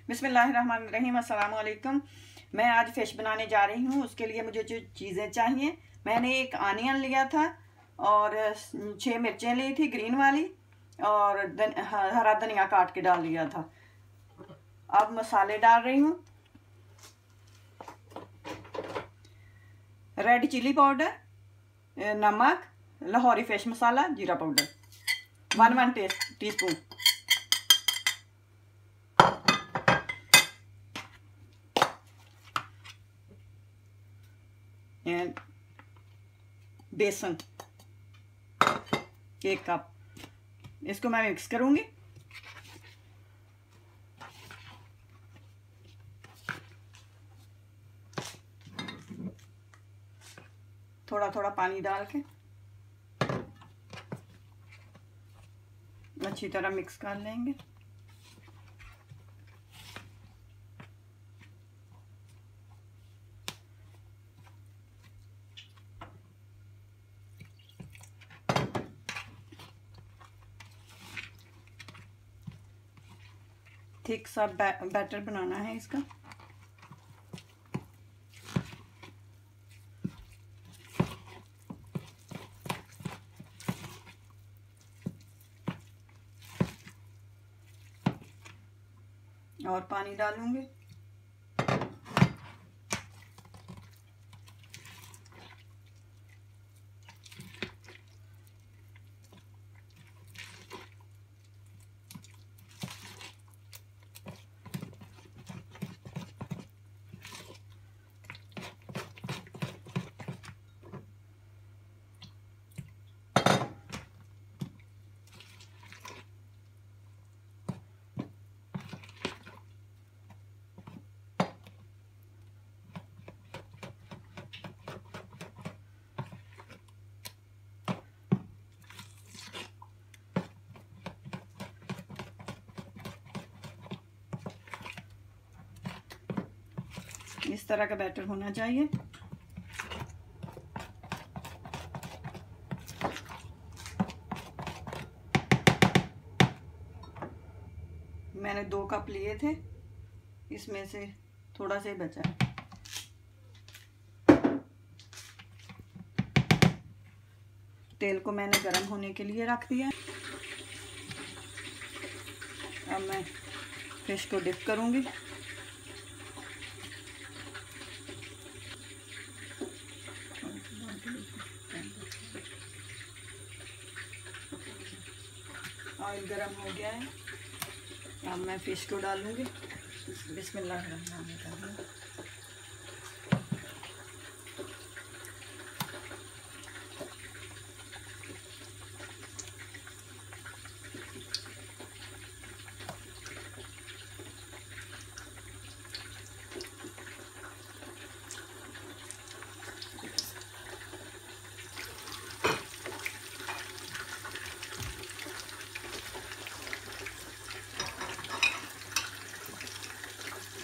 बिस्मिल्लाहिर्रहमानिर्रहीम, अस्सलाम वालेकुम। मैं आज फ़िश बनाने जा रही हूँ। उसके लिए मुझे जो चीज़ें चाहिए, मैंने एक आनियन लिया था और 6 मिर्चें ली थी ग्रीन वाली, और हरा धनिया काट के डाल लिया था। अब मसाले डाल रही हूँ। रेड चिली पाउडर, नमक, लाहौरी फ़िश मसाला, जीरा पाउडर 1 टीस्पून। एंड बेसन 1 कप। इसको मैं मिक्स करूंगी। थोड़ा थोड़ा पानी डाल के अच्छी तरह मिक्स कर लेंगे। थिक सा बैटर बनाना है इसका। और पानी डालूंगी। इस तरह का बैटर होना चाहिए। मैंने 2 कप लिए थे, इसमें से थोड़ा सा ही बचा है। तेल को मैंने गर्म होने के लिए रख दिया। अब मैं फिश को डिप करूंगी। ऑयल गरम हो गया है। अब मैं फिश को डालूंगी। बिस्मिल्लाहिर्रहमानिर्रहीम।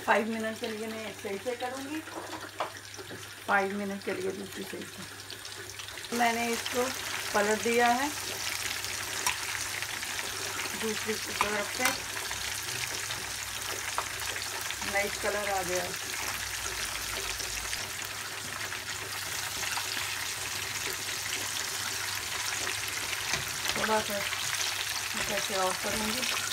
फाइव मिनट के लिए मैं एक सही से करूँगी, 5 मिनट के लिए दूसरी सही से। मैंने इसको पलट दिया है दूसरी तरफ से। नाइस कलर आ गया। थोड़ा सा कैसे ऑफ करूँगी।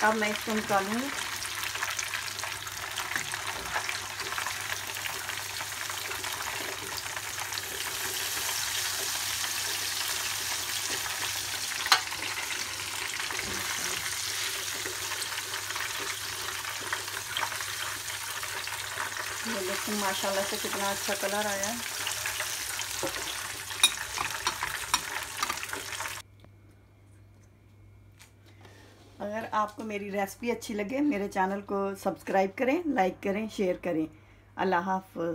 अब मैं इसको निकालूंगी। ये देखिए माशाल्लाह से कितना अच्छा कलर आया है। अगर आपको मेरी रेसिपी अच्छी लगे मेरे चैनल को सब्सक्राइब करें, लाइक करें, शेयर करें। अल्लाह हाफ़िज़।